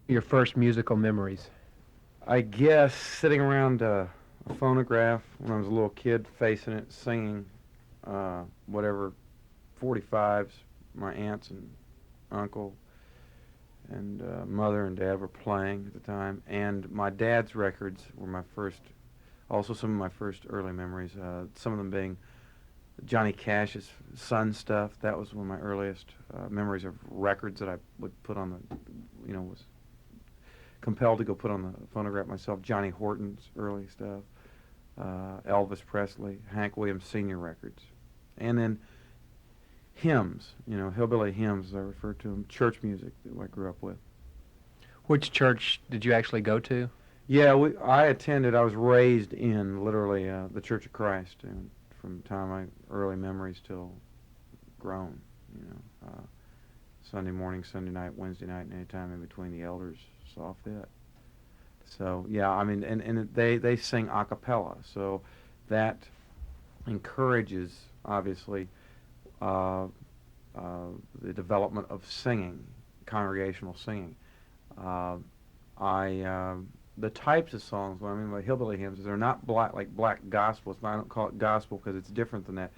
Your first musical memories. I guess sitting around a phonograph when I was a little kid, facing it, singing whatever 45s my aunts and uncle and mother and dad were playing at the time, and my dad's records were my first. Also, some of my first early memories. Some of them being Johnny Cash's Sun stuff. That was one of my earliest memories of records that I would put on the, was compelled to go put on the phonograph myself. Johnny Horton's early stuff, Elvis Presley, Hank Williams Sr. records, and then hymns, hillbilly hymns as I refer to them, church music that I grew up with. Which church did you actually go to? Yeah, I attended. I was raised in literally the Church of Christ, and from the time my early memories till grown. Sunday morning, Sunday night, Wednesday night, and any time in between, the elders saw fit. So yeah, I mean, and they sing a cappella, so that encourages obviously uh, the development of singing, congregational singing. Uh, I The types of songs. What I mean by hillbilly hymns is they're not black gospels. I don't call it gospel because it's different than that.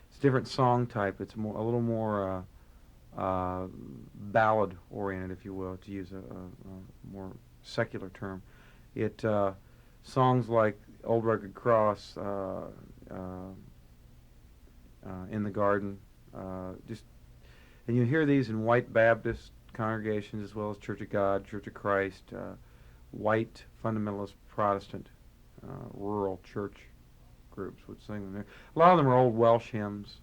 It's a different song type. It's a little more ballad oriented, if you will, to use a more secular term. It songs like Old Rugged Cross, In the Garden, just and you hear these in white Baptist congregations as well as Church of God, Church of Christ, white fundamentalist Protestant rural church groups would sing them there. A lot of them are old Welsh hymns.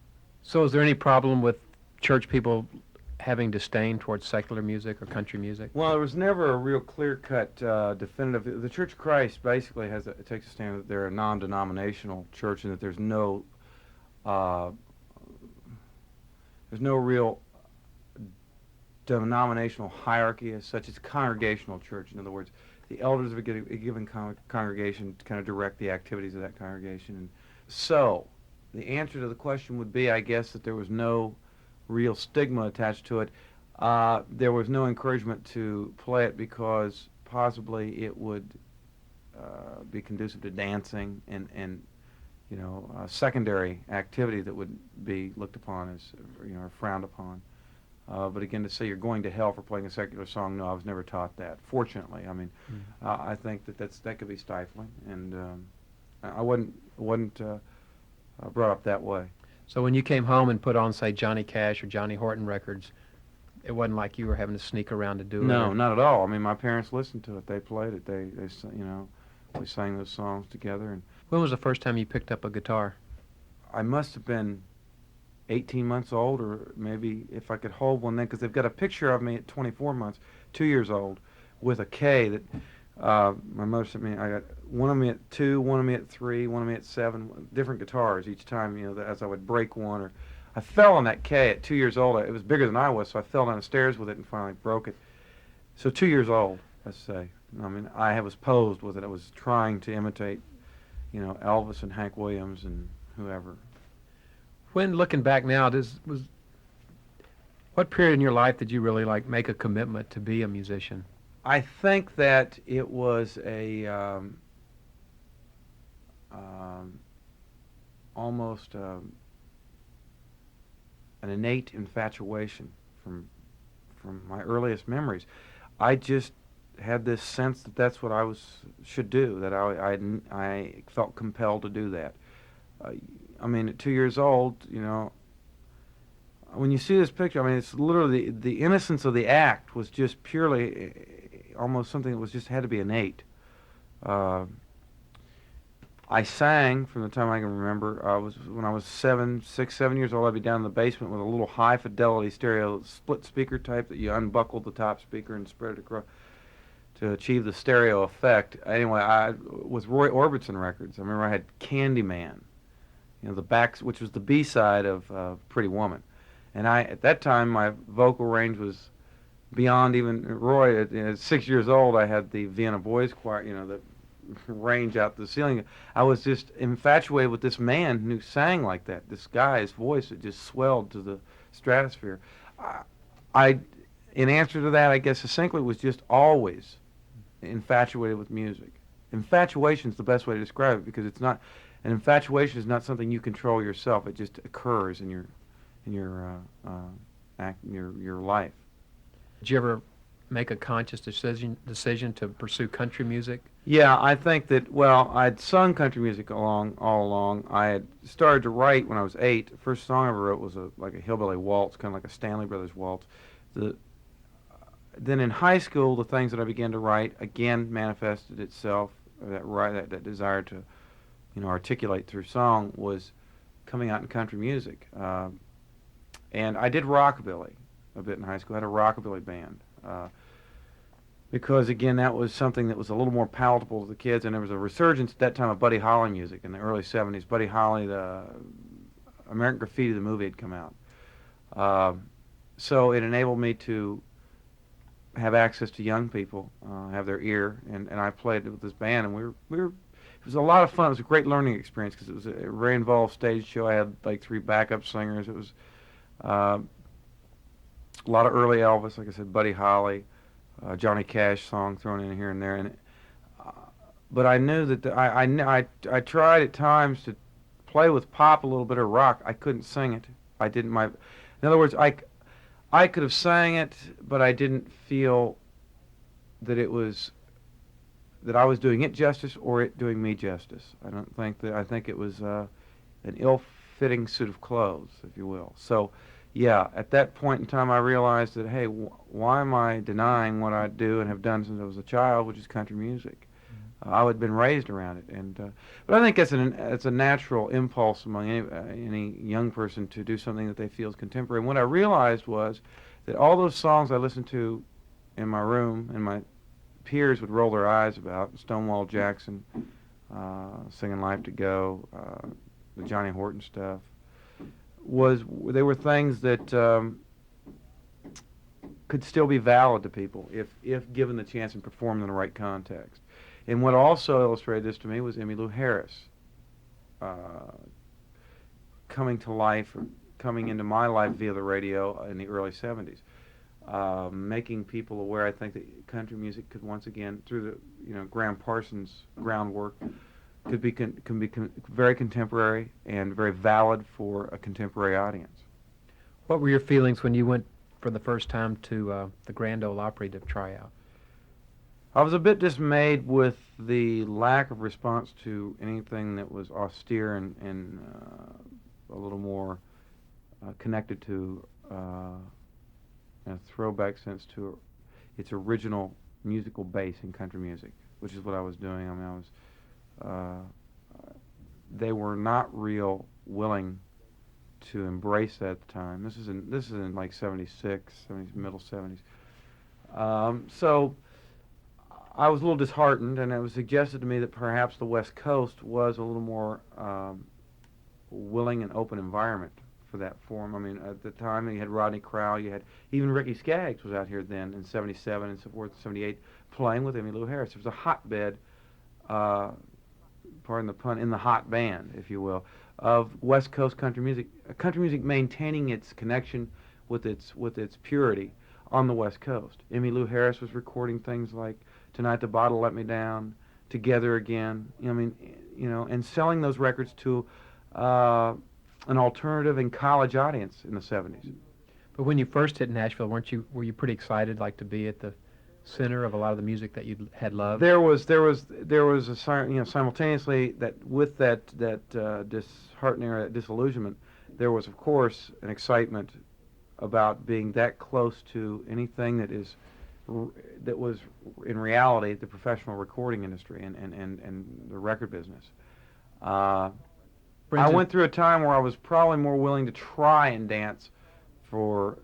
So is there any problem with church people having disdain towards secular music or country music? Well, there was never a real clear-cut, definitive. The Church of Christ basically takes a stand that they're a non-denominational church and that uh, there's no real denominational hierarchy as such. It's a congregational church. In other words, the elders of a given congregation kind of direct the activities of that congregation. And so, the answer to the question would be, I guess, that there was no real stigma attached to it. There was no encouragement to play it because possibly it would be conducive to dancing and secondary activity that would be looked upon as or frowned upon. But again, to say you're going to hell for playing a secular song, no, I was never taught that. Fortunately, I mean, I think that could be stifling, and I wasn't brought up that way. So when you came home and put on, say, Johnny Cash or Johnny Horton records, it wasn't like you were having to sneak around to do it? No, Or... not at all. I mean, my parents listened to it. They played it. We sang those songs together. And When was the first time you picked up a guitar? I must have been 18 months old, or maybe if I could hold one then, because they've got a picture of me at 24 months, 2 years old, with a K that my mother sent me. I got one of me at 2, one of me at 3, one of me at 7, different guitars each time, as I would break one. Or I fell on that K at 2 years old. It was bigger than I was, so I fell down the stairs with it and finally broke it. So 2 years old, let's say. I mean, I was posed with it. I was trying to imitate, Elvis and Hank Williams and whoever. When looking back now, what period in your life did you really make a commitment to be a musician? I think that it was a almost an innate infatuation from my earliest memories. I just had this sense that that's what should do. That I felt compelled to do that. Uh, I mean, at 2 years old, when you see this picture, I mean, it's literally the innocence of the act was just purely almost something that was just had to be innate. Uh, I sang from the time I can remember. When I was 6, 7 years old. I'd be down in the basement with a little high fidelity stereo split speaker type that you unbuckled the top speaker and spread it across to achieve the stereo effect. Anyway, with Roy Orbison records, I remember I had Candyman, the back, which was the B side of Pretty Woman, and at that time my vocal range was beyond even Roy. At 6 years old, I had the Vienna Boys Choir, the range out the ceiling. I was just infatuated with this man who sang like that. This guy's voice, it just swelled to the stratosphere. I in answer to that, I guess succinctly, was just always infatuated with music. Infatuation is the best way to describe it, because it's not, an infatuation is not something you control yourself. It just occurs in your life. Did you ever make a conscious decision to pursue country music? Yeah, I think that, well, I'd sung country music all along. I had started to write when I was 8. The first song I ever wrote was like a hillbilly waltz, kind of like a Stanley Brothers waltz. Then in high school, the things that I began to write again manifested itself. That desire to, articulate through song was coming out in country music. And I did rockabilly a bit in high school. I had a rockabilly band. Because, again, that was something that was a little more palatable to the kids, and there was a resurgence at that time of Buddy Holly music in the early 70s. Buddy Holly, the American Graffiti, the movie, had come out. So it enabled me to have access to young people, have their ear, and I played with this band, and it was a lot of fun. It was a great learning experience because it was a very involved stage show. I had like 3 backup singers. It was a lot of early Elvis, like I said, Buddy Holly, Johnny Cash song thrown in here and there, and but I knew that I tried at times to play with pop a little bit or rock. I couldn't sing it. I didn't. In other words, I could have sang it, but I didn't feel that that I was doing it justice or it doing me justice. I think it was an ill-fitting suit of clothes, if you will. So, yeah, at that point in time, I realized that, hey, why am I denying what I do and have done since I was a child, which is country music? I had been raised around it, but I think it's a natural impulse among any young person to do something that they feel is contemporary. And what I realized was that all those songs I listened to in my room and my peers would roll their eyes about, Stonewall Jackson, singing "Life to Go," the Johnny Horton stuff, they were things that could still be valid to people if given the chance and performed in the right context. And what also illustrated this to me was Emmylou Harris coming to life, coming into my life via the radio in the early 70s, making people aware, I think, that country music could once again, through the Graham Parsons groundwork, can be very contemporary and very valid for a contemporary audience. What were your feelings when you went for the first time to the Grand Ole Opry to try out? I was a bit dismayed with the lack of response to anything that was austere and a little more connected to, in a throwback sense, to its original musical base in country music, which is what I was doing. I mean, they were not real willing to embrace that at the time. This is in like 76, middle 70s. So I was a little disheartened, and it was suggested to me that perhaps the West Coast was a little more willing and open environment for that form. I mean, at the time, you had Rodney Crowell, you had even Ricky Skaggs was out here then in 77 and so forth, 78, playing with Emmylou Harris. It was a hotbed, pardon the pun, in the hot band, if you will, of West Coast country music maintaining its connection with its purity on the West Coast. Emmylou Harris was recording things like "Tonight the Bottle Let Me Down," "Together Again," and selling those records to an alternative and college audience in the 70s. But when you first hit Nashville, were you pretty excited, like, to be at the center of a lot of the music that you had loved? There was a simultaneously that with that disheartening or that disillusionment, there was of course an excitement about being that close to anything that was in reality the professional recording industry and the record business. I went through a time where I was probably more willing to try and dance for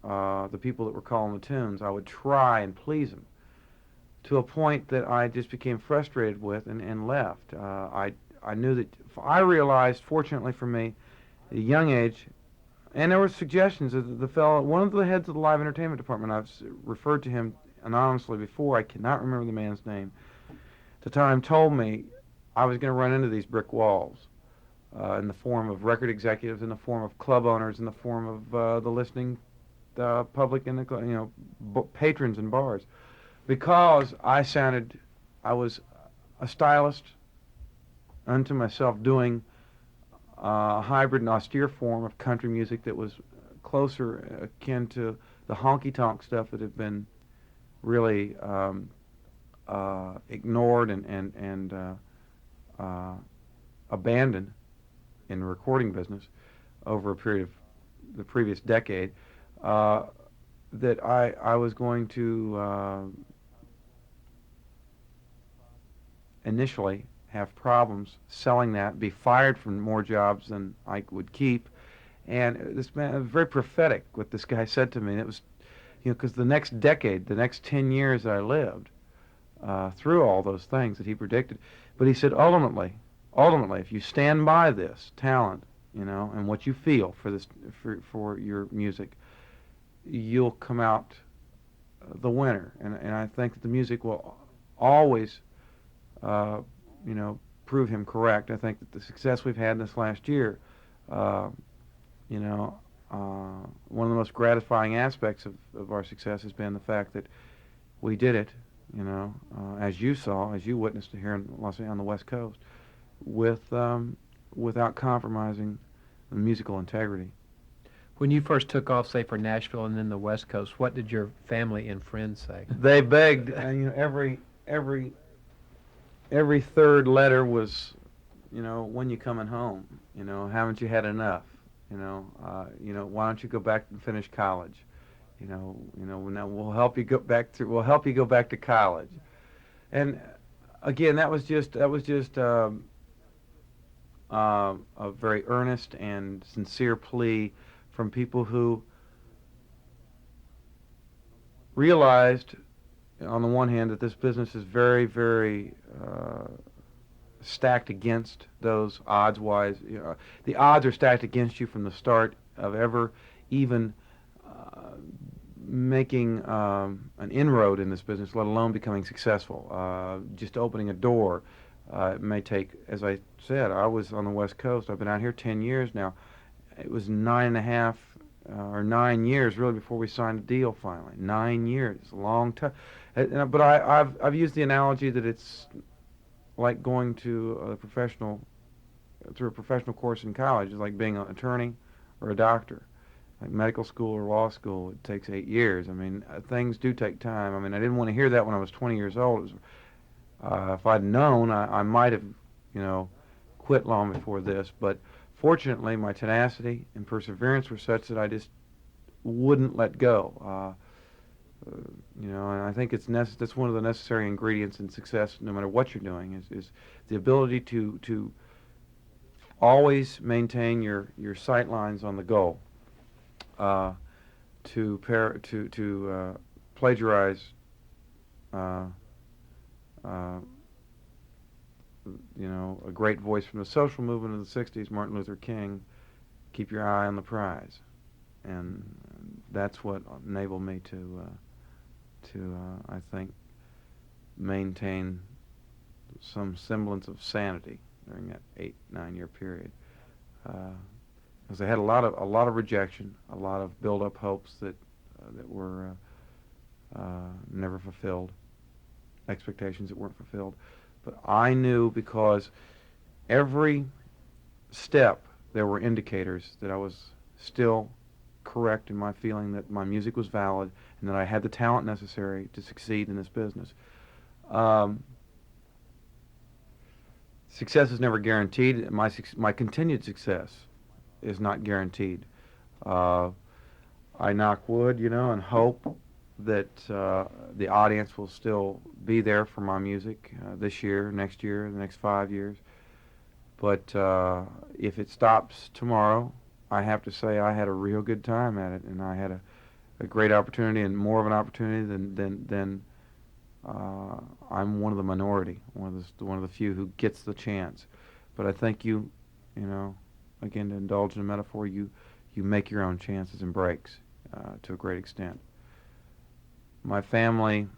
the people that were calling the tunes. I would try and please them to a point that I just became frustrated with and left. I knew that I realized, fortunately for me, at a young age, and there were suggestions of the fellow, one of the heads of the live entertainment department. I've referred to him anonymously before. I cannot remember the man's name. At the time, told me I was going to run into these brick walls in the form of record executives, in the form of club owners, in the form of the listening public in the patrons in bars, because I was a stylist unto myself, doing a hybrid and austere form of country music that was closer akin to the honky-tonk stuff that had been really ignored and abandoned in the recording business over a period of the previous decade, that I was going to initially have problems selling that, be fired from more jobs than I would keep. And this man, it was very prophetic what this guy said to me. And it was, because the next decade, the next 10 years I lived through all those things that he predicted. But he said, ultimately, if you stand by this talent, and what you feel for this, for your music, you'll come out the winner. And I think that the music will always, prove him correct. I think that the success we've had in this last year, one of the most gratifying aspects of our success has been the fact that we did it, as you witnessed here on the West Coast, without compromising the musical integrity. When you first took off, say, for Nashville and then the West Coast, what did your family and friends say? They begged, every third letter was, when you coming home? Haven't you had enough? Why don't you go back and finish college? Now we'll help you go back to college. And again, that was just a very earnest and sincere plea from people who realized, on the one hand, that this business is very, very stacked against those odds-wise. The odds are stacked against you from the start of ever even making an inroad in this business, let alone becoming successful. Just opening a door. It may take, as I said, I was on the West Coast. I've been out here 10 years now. It was 9.5 or 9 years really before we signed a deal finally. 9 years, a long time. But I've used the analogy that it's like going to a professional course in college. It's like being an attorney or a doctor. Like medical school or law school, it takes 8 years. I mean, things do take time. I mean, I didn't want to hear that when I was 20 years old. It was, if I'd known, I might have, quit long before this. But fortunately, my tenacity and perseverance were such that I just wouldn't let go. And I think that's one of the necessary ingredients in success, no matter what you're doing, is the ability to always maintain your sight lines on the goal. To plagiarize, a great voice from the social movement of the '60s, Martin Luther King. Keep your eye on the prize, and that's what enabled me to I think maintain some semblance of sanity during that 8-9 year period. Because I had a lot of rejection, a lot of build-up hopes that were never fulfilled, expectations that weren't fulfilled. But I knew, because every step there were indicators that I was still correct in my feeling that my music was valid and that I had the talent necessary to succeed in this business. Success is never guaranteed. My continued success is not guaranteed. I knock wood, and hope that the audience will still be there for my music this year, next year, the next 5 years. But if it stops tomorrow, I have to say I had a real good time at it, and I had a great opportunity, and more of an opportunity than I'm one of the minority, one of the few who gets the chance. But I think again, to indulge in a metaphor, you make your own chances and breaks to a great extent. My family,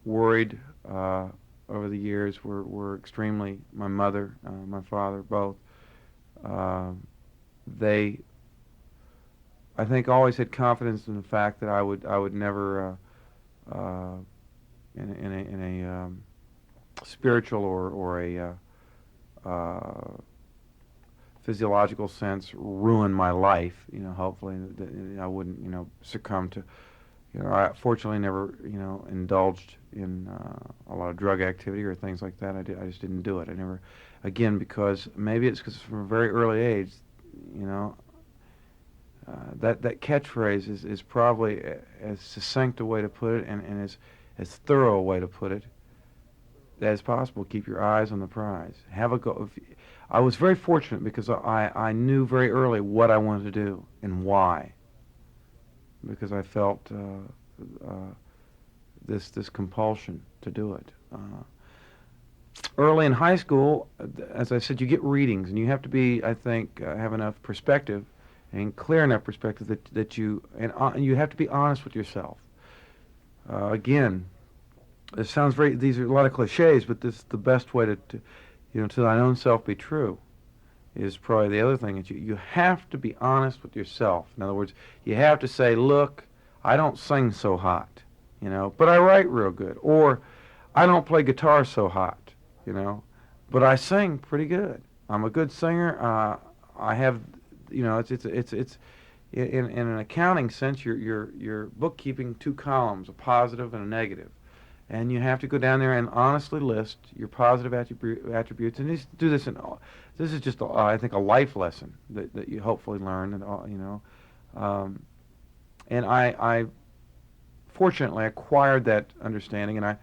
worried over the years, were extremely, my mother, my father, both, I I think always had confidence in the fact that I would never in a spiritual or a physiological sense ruin my life. Hopefully that I wouldn't succumb to. I fortunately never indulged in a lot of drug activity or things like that. I just didn't do it. I never, again, because maybe it's because from a very early age, that catchphrase is probably as succinct a way to put it and as thorough a way to put it as possible. Keep your eyes on the prize. Have a go. I was very fortunate because I knew very early what I wanted to do and why. Because I felt this compulsion to do it. Early in high school, as I said, you get readings, and you have to be, I think, have enough perspective and clear enough perspective that you have to be honest with yourself. Again, it sounds these are a lot of cliches, but this is the best way to thine own self be true. Is probably the other thing that you have to be honest with yourself. In other words, you have to say, look, I don't sing so hot, but I write real good, or I don't play guitar so hot, but I sing pretty good. I'm a good singer. I have, it's in an accounting sense, you're bookkeeping two columns, a positive and a negative. And you have to go down there and honestly list your positive attributes. And you do this this is just, I think, a life lesson that you hopefully learn. And I fortunately acquired that understanding. And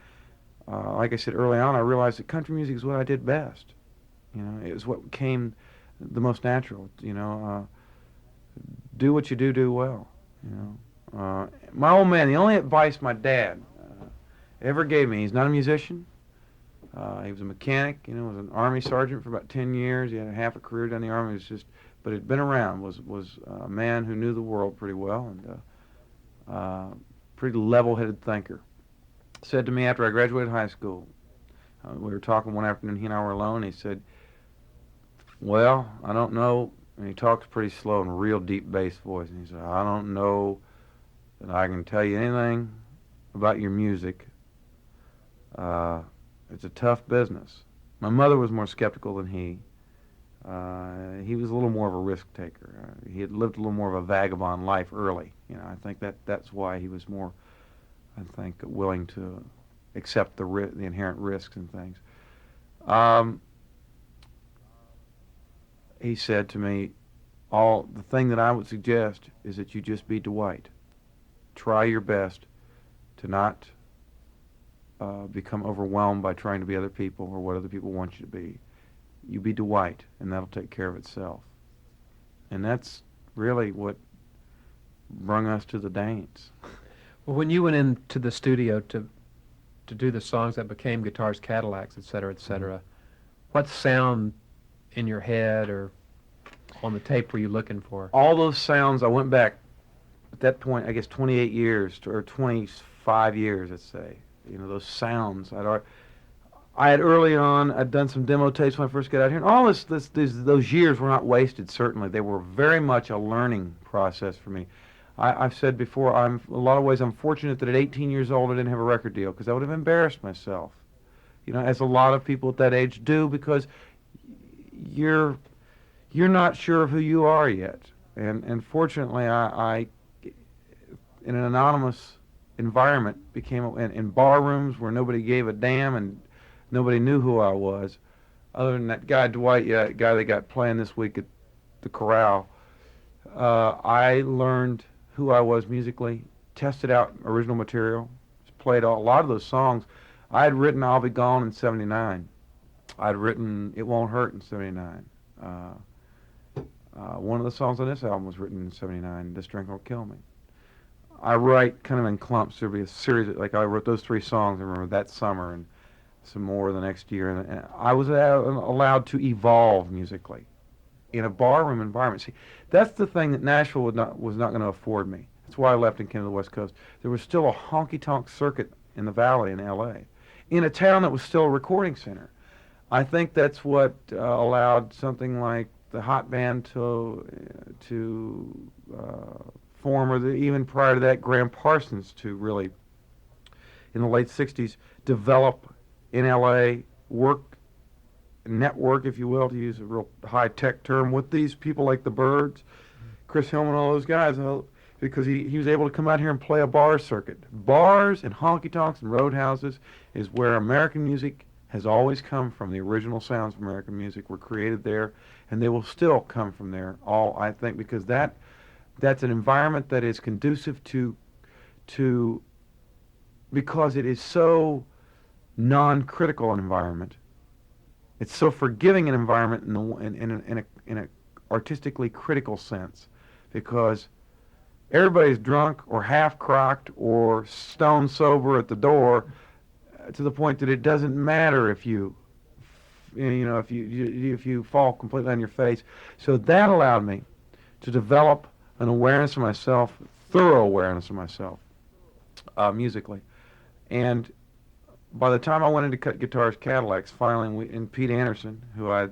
like I said early on, I realized that country music is what I did best. It was what came the most natural. Do what you do well. My old man, the only advice my dad ever gave me. He's not a musician. He was a mechanic. Was an Army sergeant for about 10 years. He had half a career down the Army. But had been around. Was a man who knew the world pretty well and pretty level-headed thinker. Said to me after I graduated high school, we were talking one afternoon. He and I were alone. He said, "Well, I don't know." And he talks pretty slow in a real deep bass voice. And he said, "I don't know that I can tell you anything about your music. It's a tough business." My mother was more skeptical than he. He was a little more of a risk taker. He had lived a little more of a vagabond life early. I think that's why he was more, I think, willing to accept the inherent risks and things. He said to me, the thing that I would suggest is that you just be Dwight. Try your best to not become overwhelmed by trying to be other people or what other people want you to be. You be Dwight, and that'll take care of itself. And that's really what brung us to the dance. Well, when you went into the studio to do the songs that became Guitars, Cadillacs, et cetera, what sound in your head or on the tape were you looking for? All those sounds, I went back at that point, I guess 28 years or 25 years, let's say. Those sounds. I had early on, I'd done some demo tapes when I first got out here, and all those years were not wasted, certainly. They were very much a learning process for me. I've said before, a lot of ways I'm fortunate that at 18 years old I didn't have a record deal, because I would have embarrassed myself, as a lot of people at that age do, because you're not sure of who you are yet. And fortunately, I in an anonymous environment became in bar rooms where nobody gave a damn and nobody knew who I was, other than that guy Dwight, guy that got playing this week at the Corral. I learned who I was musically, tested out original material, played a lot of those songs. I had written "I'll Be Gone" in '79. I'd written "It Won't Hurt" in '79. One of the songs on this album was written in '79. "This Drink Won't Kill Me." I write kind of in clumps. There'll be a series, I wrote those 3 songs, I remember, that summer, and some more the next year. And I was allowed to evolve musically in a barroom environment. See, that's the thing that Nashville was not going to afford me. That's why I left and came to the West Coast. There was still a honky-tonk circuit in the Valley in L.A., in a town that was still a recording center. I think that's what allowed something like the Hot Band to form, or even prior to that, Graham Parsons, to really, in the late 60s, develop in L.A., network, if you will, to use a real high-tech term, with these people like the Byrds, Chris Hillman, all those guys, because he was able to come out here and play a bar circuit. Bars and honky-tonks and roadhouses is where American music has always come from. The original sounds of American music were created there, and they will still come from there, I think, because that's an environment that is conducive to because it is so non-critical an environment. It's so forgiving an environment in a artistically critical sense, because everybody's drunk or half-crocked or stone sober at the door, to the point that it doesn't matter if you fall completely on your face. So that allowed me to develop an awareness of myself, thorough awareness of myself, musically. And by the time I went into Cut Guitars Cadillacs, finally, and Pete Anderson, who I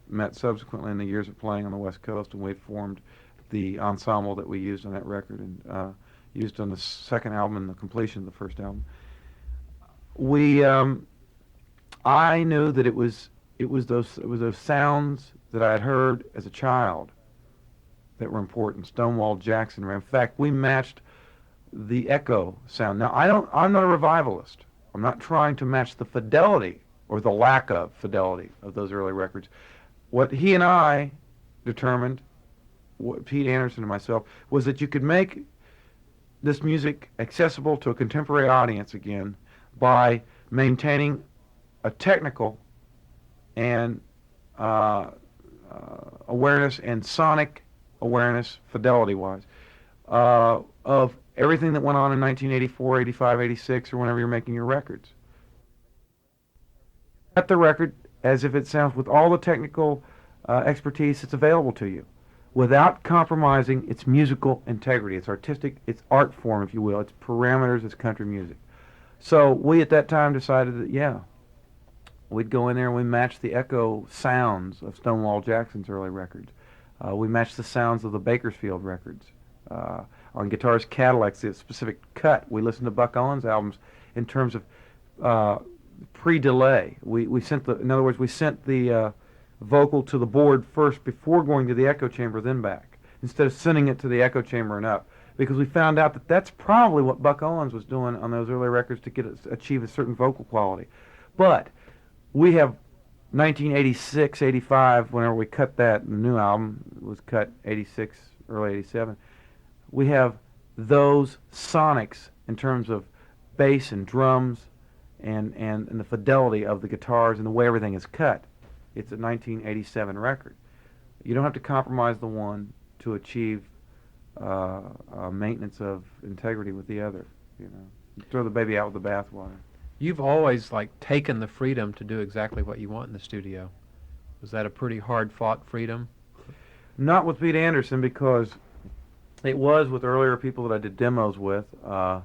met subsequently in the years of playing on the West Coast, and we formed the ensemble that we used on that record and used on the second album and the completion of the first album. I knew that it was those sounds that I had heard as a child that were important. Stonewall Jackson. In fact, we matched the echo sound. Now, I'm not a revivalist. I'm not trying to match the fidelity or the lack of fidelity of those early records. What he and I determined, Pete Anderson and myself, was that you could make this music accessible to a contemporary audience again by maintaining a technical and awareness and sonic awareness, fidelity-wise, of everything that went on in 1984, 85, 86, or whenever you're making your records. Cut the record as if it sounds with all the technical expertise that's available to you, without compromising its musical integrity, its artistic, its art form, if you will, its parameters as country music. So we at that time decided that, we'd go in there and we matched the echo sounds of Stonewall Jackson's early records. We matched the sounds of the Bakersfield records. On Guitars Cadillacs, the specific cut, we listened to Buck Owens albums in terms of pre-delay. We sent the vocal to the board first before going to the echo chamber, then back, instead of sending it to the echo chamber and up, because we found out that that's probably what Buck Owens was doing on those early records to achieve a certain vocal quality. But we have 1986, 85, whenever we cut that, the new album was cut 86, early 87, we have those sonics in terms of bass and drums and the fidelity of the guitars and the way everything is cut. It's a 1987 record. You don't have to compromise the one to achieve maintenance of integrity with the other. You throw the baby out with the bathwater. You've always taken the freedom to do exactly what you want in the studio. Was that a pretty hard-fought freedom? Not with Pete Anderson, because it was with earlier people that I did demos with. But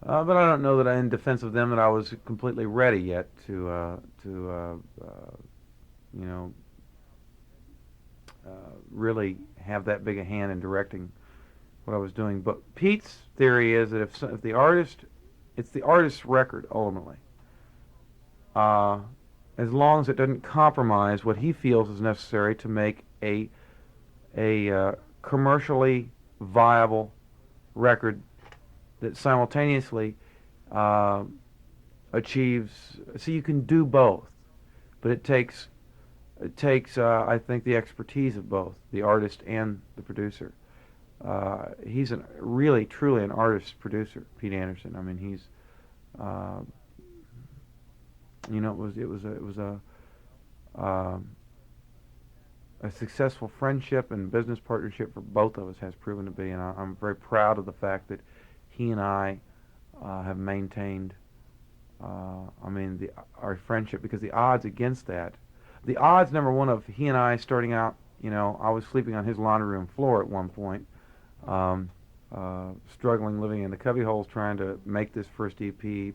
I don't know that in defense of them that I was completely ready yet to really have that big a hand in directing what I was doing. But Pete's theory is that if the artist, it's the artist's record ultimately, as long as it doesn't compromise what he feels is necessary to make a commercially viable record that simultaneously achieves. So you can do both, but it takes I think the expertise of both the artist and the producer. He's really truly an artist producer, Pete Anderson. I mean, he's it was a successful friendship and business partnership for both of us, has proven to be, and I'm very proud of the fact that he and I have maintained our friendship, because the odds against that, the odds, number one, of he and I starting out, I was sleeping on his laundry room floor at one point, struggling, living in the cubbyholes, trying to make this first EP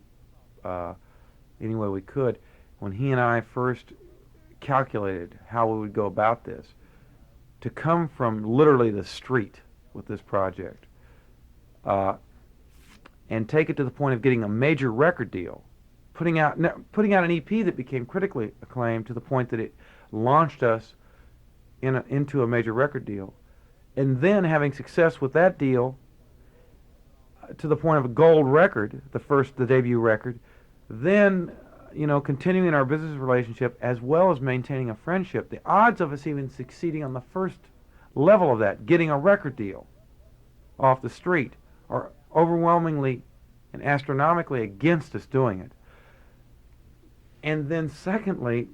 any way we could. When he and I first calculated how we would go about this, to come from literally the street with this project, and take it to the point of getting a major record deal, putting out an EP that became critically acclaimed to the point that it launched us into a major record deal, and then having success with that deal to the point of a gold record, the debut record, then continuing our business relationship as well as maintaining a friendship. The odds of us even succeeding on the first level of that, getting a record deal off the street, are overwhelmingly and astronomically against us doing it. And then secondly,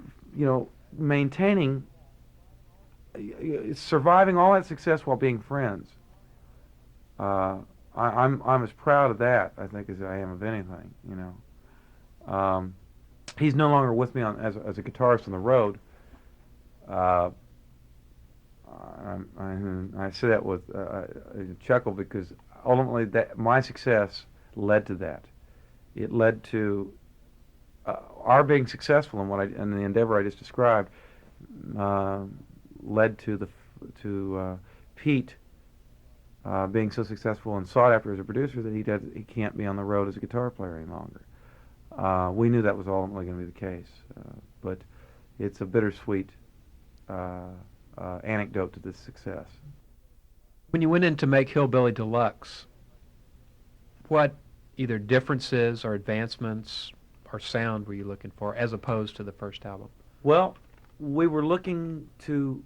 maintaining, surviving all that success while being friends. I'm as proud of that, I think, as I am of anything. He's no longer with me as a guitarist on the road. I say that with a chuckle because ultimately my success led to that. It led to our being successful in the endeavor I just described. Led to Pete being so successful and sought after as a producer that he can't be on the road as a guitar player any longer. We knew that was ultimately going to be the case, but it's a bittersweet anecdote to this success. When you went in to make Hillbilly Deluxe, what either differences or advancements or sound were you looking for as opposed to the first album? Well, we were looking to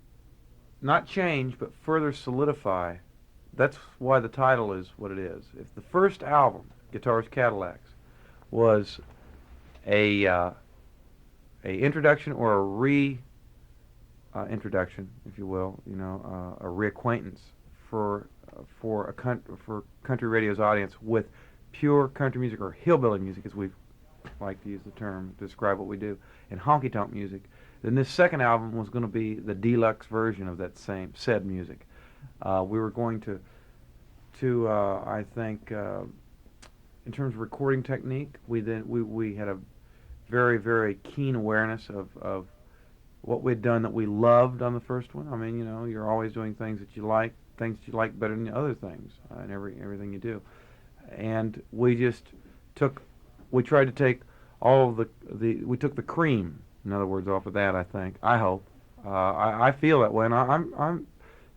not change, but further solidify. That's why the title is what it is. If the first album, Guitars, Cadillacs, was a introduction or a introduction, if you will, a reacquaintance for country radio's audience with pure country music or hillbilly music, as we like to use the term to describe what we do, and honky-tonk music, then this second album was going to be the deluxe version of that said music. We were going to I think, in terms of recording technique, we had a very, very keen awareness of what we'd done that we loved on the first one. I mean, you're always doing things that you like better than other things in everything you do. And we tried to take all of we took the cream, in other words, off of that, I think. I hope. I feel that way, and I'm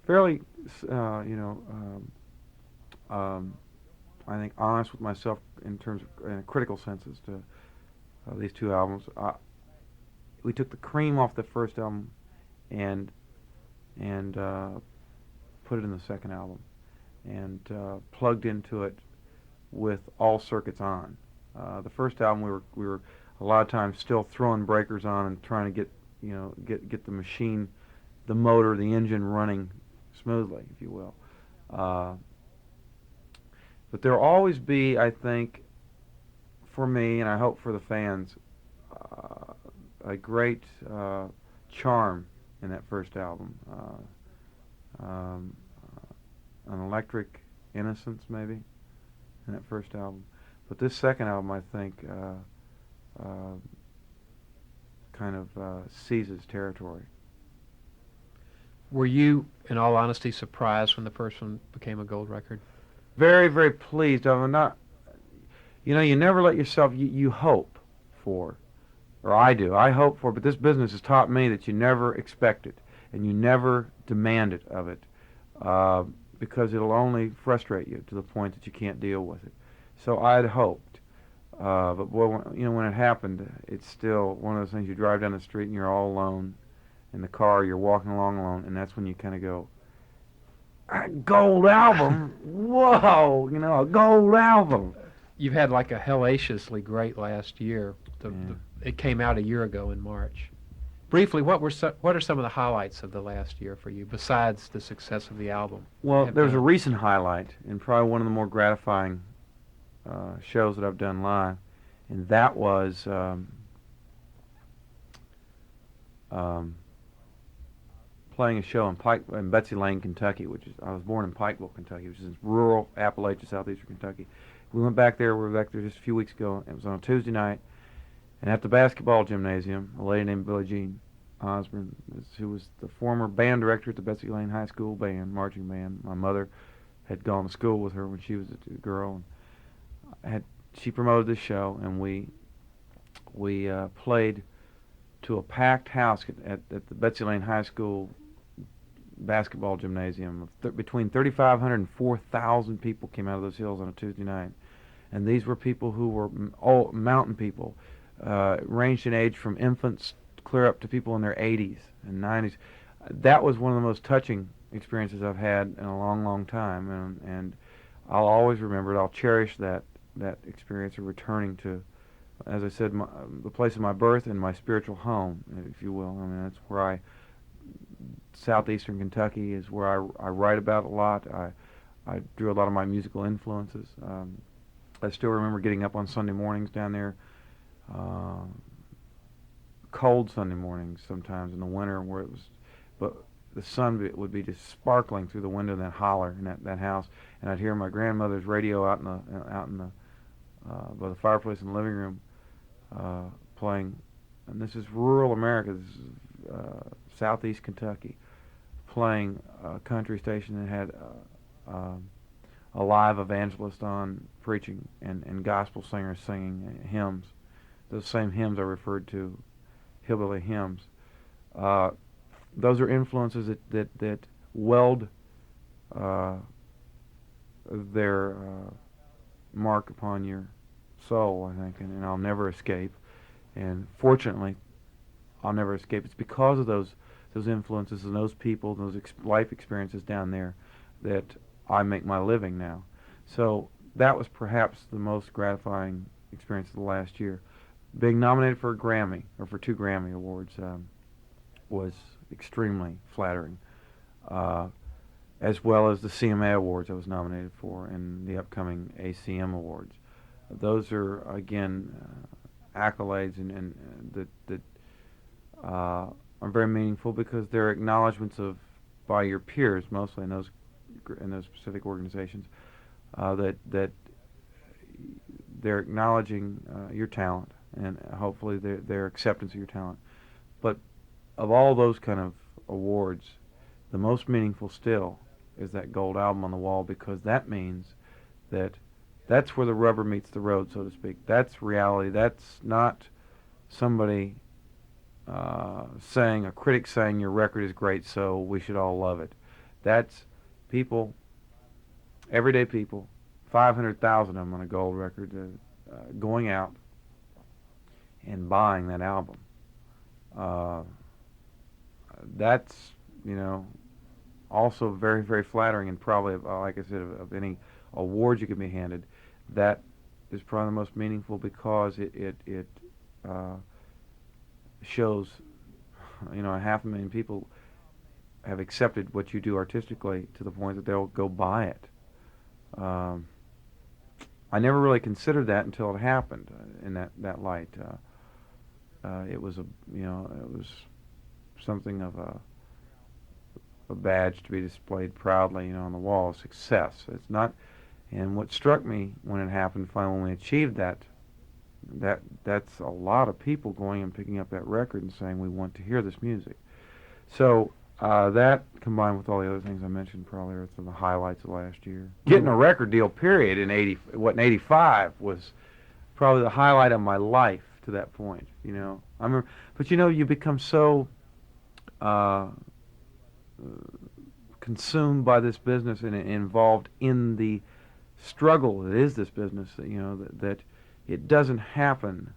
fairly, I think, honest with myself in terms of in a critical sense as to these two albums. We took the cream off the first album and put it in the second album and plugged into it with all circuits on. The first album we were a lot of times still throwing breakers on and trying to get the machine, the motor, the engine running smoothly, if you will. But there'll always be, I think, for me, and I hope for the fans, a great charm in that first album. An electric innocence, maybe, in that first album. But this second album, I think, kind of seizes territory. Were you, in all honesty, surprised when the first one became a gold record? Very, very pleased. I'm not, you never let yourself, you hope for, or I do, I hope for, but this business has taught me that you never expect it, and you never demand it of it, because it'll only frustrate you to the point that you can't deal with it. So I'd hoped, but boy, when it happened, it's still one of those things. You drive down the street and you're all alone in the car, you're walking along alone, and that's when you kind of go, gold album, whoa, a gold album. You've had like a hellaciously great last year. It came out a year ago in March. Briefly, what are some of the highlights of the last year for you, besides the success of the album? Well, there's a recent highlight, and probably one of the more gratifying shows that I've done live, and that was playing a show in Betsy Lane, Kentucky, I was born in Pikeville, Kentucky, which is rural Appalachia, southeastern Kentucky. We went back there. We were back there just a few weeks ago. It was on a Tuesday night, and at the basketball gymnasium, a lady named Billie Jean Osborne, who was the former band director at the Betsy Lane High School band, marching band. My mother had gone to school with her when she was a girl. And she promoted the show, and we played to a packed house at the Betsy Lane High School basketball gymnasium. Between 3,500 and 4,000 people came out of those hills on a Tuesday night. And these were people who were all mountain people, ranged in age from infants clear up to people in their 80s and 90s. That was one of the most touching experiences I've had in a long, long time, and I'll always remember it. I'll cherish that experience of returning to, as I said, the place of my birth and my spiritual home, if you will. I mean, that's where southeastern Kentucky is where I write about a lot. I drew a lot of my musical influences. I still remember getting up on Sunday mornings down there, cold Sunday mornings sometimes in the winter, where it was, but the sun would be just sparkling through the window in that holler in that house, and I'd hear my grandmother's radio out in the by the fireplace in the living room playing, and this is rural America. This is southeast Kentucky, playing a country station that had a live evangelist on preaching and gospel singers singing hymns. Those same hymns I referred to, hillbilly hymns. Those are influences that weld their mark upon your soul, I think, and I'll never escape. And fortunately, I'll never escape. It's because of those influences and those people, those life experiences down there, that I make my living now. So that was perhaps the most gratifying experience of the last year. Being nominated for a Grammy, or for 2 Grammy Awards, was extremely flattering, as well as the CMA Awards I was nominated for and the upcoming ACM Awards. Those are, again, accolades and that are very meaningful because they're acknowledgments by your peers, mostly in those specific organizations, that they're acknowledging your talent and hopefully their acceptance of your talent. But of all those kind of awards, the most meaningful still is that gold album on the wall, because that means that's where the rubber meets the road, so to speak. That's reality. That's not somebody a critic saying your record is great, so we should all love it. That's people, everyday people, 500,000 of them on a gold record, going out and buying that album. That's, also very, very flattering, and probably, like I said, of any awards you can be handed, that is probably the most meaningful, because it shows, 500,000 people have accepted what you do artistically to the point that they'll go buy it. I never really considered that until it happened in that light. It was something of a badge to be displayed proudly, on the wall of success. It's not, and what struck me when it happened, finally, when we achieved that's a lot of people going and picking up that record and saying, we want to hear this music. So that, combined with all the other things I mentioned, probably are some of the highlights of last year. Getting a record deal, period, in 85 was probably the highlight of my life to that point. I remember, but you become so consumed by this business and involved in the struggle that is this business, that it doesn't happen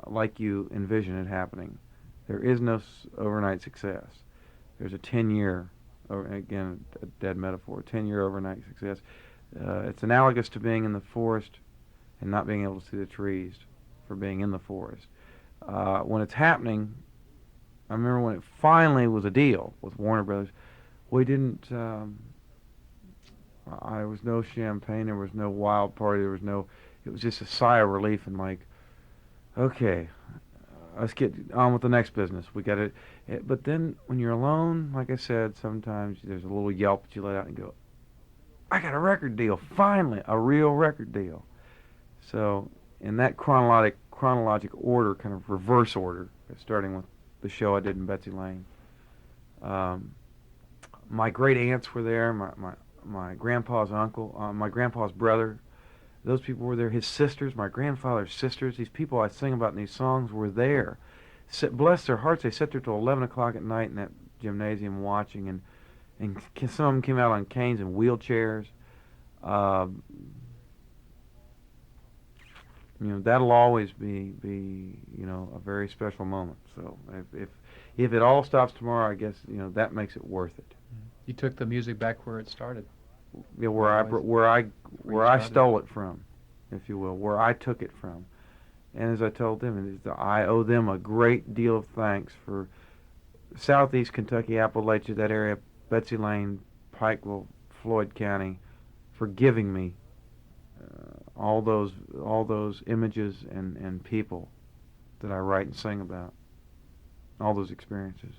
like you envision it happening. There is no overnight success. There's a 10-year, again, a dead metaphor, 10-year overnight success. It's analogous to being in the forest and not being able to see the trees for being in the forest. When it's happening, I remember when it finally was a deal with Warner Brothers, we didn't, there was no champagne, there was no wild party, it was just a sigh of relief and like, okay, let's get on with the next business. We got it. But then when you're alone, like I said, sometimes there's a little yelp that you let out and go, I got a record deal, finally, a real record deal. So in that chronologic order, kind of reverse order, starting with the show I did in Betsy Lane, my great aunts were there, my grandpa's uncle, my grandpa's brother. Those people were there. His sisters, my grandfather's sisters. These people I sing about in these songs were there. Bless their hearts, they sat there till 11 o'clock at night in that gymnasium watching, and some of them came out on canes and wheelchairs. That'll always be a very special moment. So if it all stops tomorrow, I guess that makes it worth it. You took the music back where it started. Yeah, where I started. stole it from, if you will, where I took it from. And as I told them, I owe them a great deal of thanks for Southeast Kentucky, Appalachia, that area, Betsy Lane, Pikeville, Floyd County, for giving me all those images and people that I write and sing about, all those experiences.